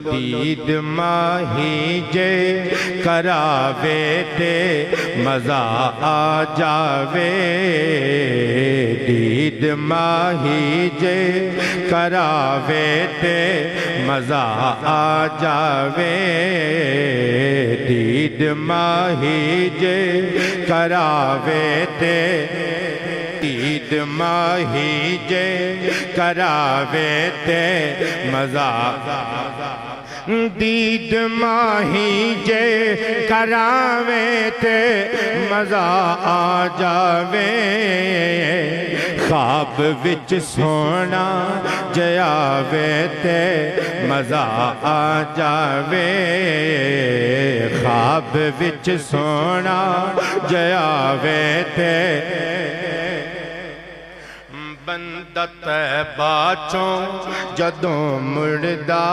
دید ماہی جے کراوے تے مزہ آ جاوے دید ماہی جے کراوے تے مزہ آ جاوے دید ماہی جے کراوے تے دید ماہی جے کراوے تے مزہ دید ماہی جے کراوے تے مزہ آ جاوے خواب وچ سونا جے آوے تے مزہ آ جاوے خواب وچ سونا جے آوے تے بندہ طیبہ چوں جدوں مڑدا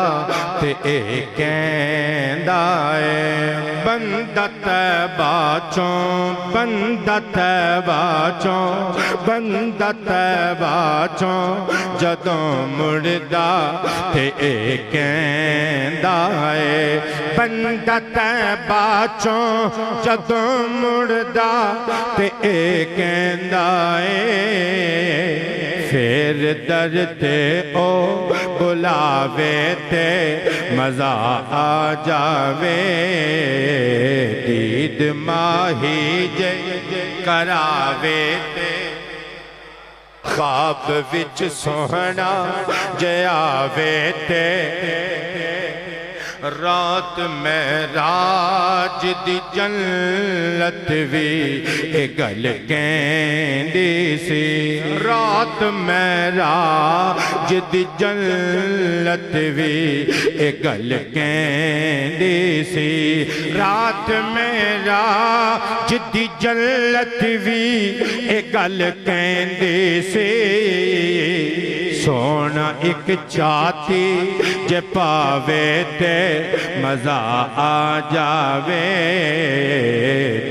تے اے کہندا اے بندہ طیبہ چوں بندہ طیبہ چوں بندہ طیبہ چوں جدوں مڑدا تے اے کہندا اے بندہ طیبہ چوں جدوں مڑدا تے اے کہندا اے پھر در تے او بلاوے تے مزہ آ جاوے دید ماہی جے کراوے تے خواب وچ سوہنا جے آوے تے رات معراج دی جنت وی اے گل کہندی سی رات معراج دی جنت وی اے گل کہندی سی رات معراج دی جنت وی اے گل کہندی سی سونا ایک چاہتی جے پاوے تے مزہ آ جاوے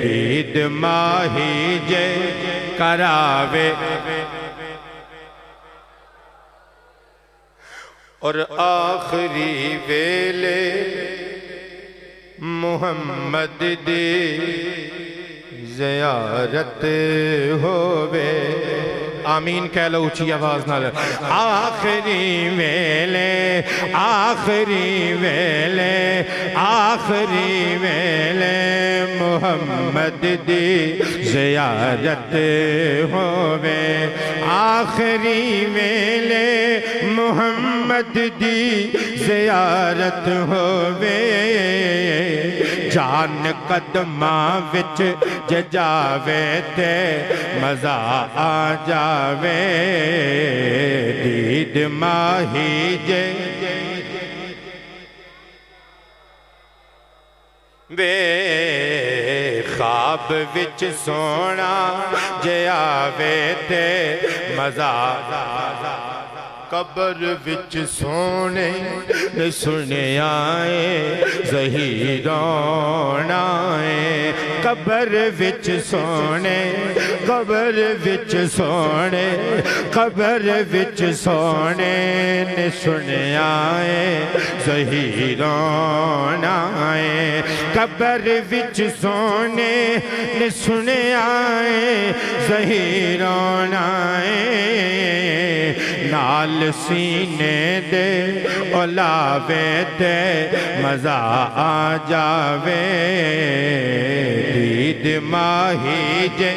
دید ماہی جے کراوے اور آخری ویلے محمد دی زیارت ہووے آمین کہہ لو اچھی آواز نہ لے آخری ویلے محمد دی زیارت ہووے آخری ویلے محمد دی زیارت ہووے جان قدماں وچ جے جاوے تے مزہ آ جاوے دید ماہی جے بے خواب وچ سونا جے آوے تے مزہ قبر وچ سونے سنے آئے زہیرون آئے قبر وچ سونے قبر وچ سونے قبر وچ سونے سنے آئے زہیرون آئے قبر وچ سونے سنے آئے زہیرون آئے نال سینے دے اولاوے تے مزہ آ جاوے دید ماہی جے